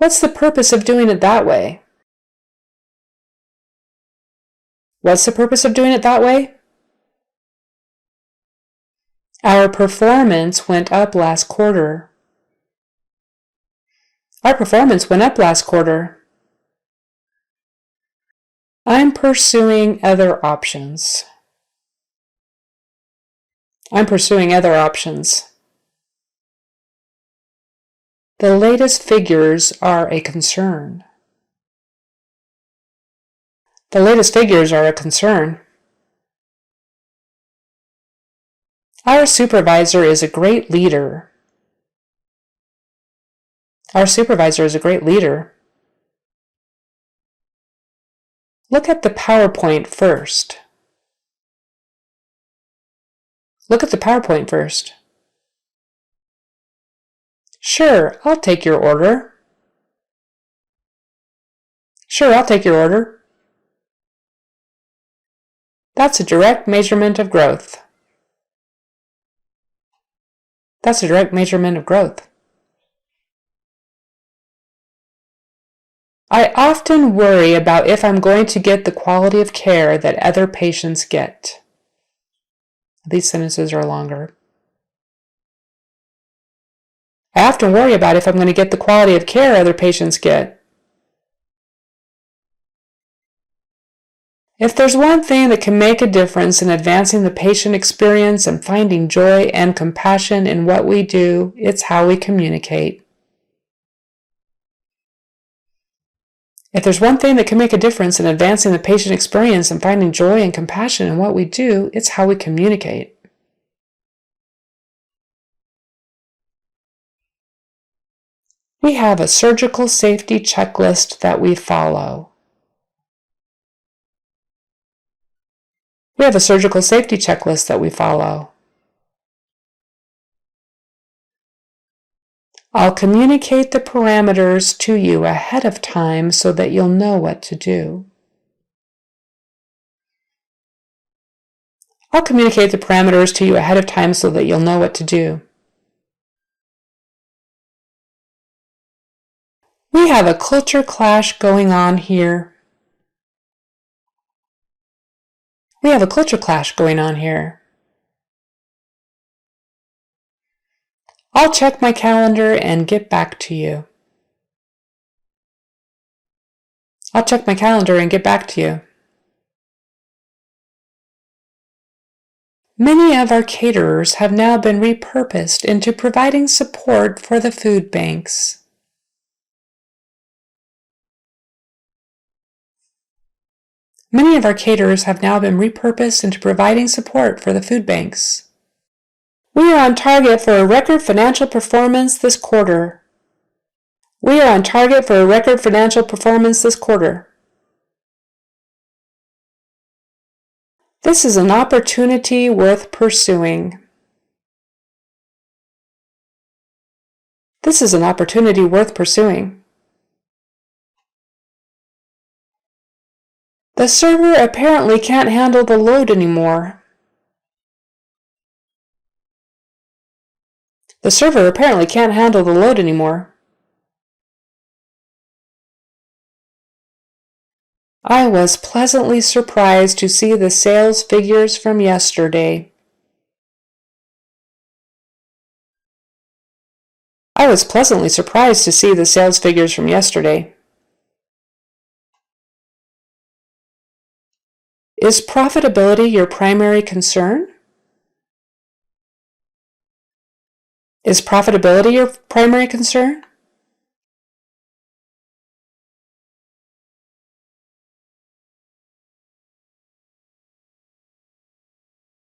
What's the purpose of doing it that way? What's the purpose of doing it that way? Our performance went up last quarter. Our performance went up last quarter. I'm pursuing other options. I'm pursuing other options. The latest figures are a concern. The latest figures are a concern. Our supervisor is a great leader. Our supervisor is a great leader. Look at the PowerPoint first. Look at the PowerPoint first. Sure, I'll take your order. Sure, I'll take your order. That's a direct measurement of growth. That's a direct measurement of growth. I often worry about if I'm going to get the quality of care that other patients get. These sentences are longer. I often worry about if I'm going to get the quality of care other patients get. If there's one thing that can make a difference in advancing the patient experience and finding joy and compassion in what we do, it's how we communicate. If there's one thing that can make a difference in advancing the patient experience and finding joy and compassion in what we do, it's how we communicate. We have a surgical safety checklist that we follow. We have a surgical safety checklist that we follow. I'll communicate the parameters to you ahead of time so that you'll know what to do. I'll communicate the parameters to you ahead of time so that you'll know what to do. We have a culture clash going on here. We have a culture clash going on here. I'll check my calendar and get back to you. I'll check my calendar and get back to you. Many of our caterers have now been repurposed into providing support for the food banks. Many of our caterers have now been repurposed into providing support for the food banks. We are on target for a record financial performance this quarter. We are on target for a record financial performance this quarter. This is an opportunity worth pursuing. This is an opportunity worth pursuing. The server apparently can't handle the load anymore. The server apparently can't handle the load anymore. I was pleasantly surprised to see the sales figures from yesterday. I was pleasantly surprised to see the sales figures from yesterday. Is profitability your primary concern? Is profitability your primary concern?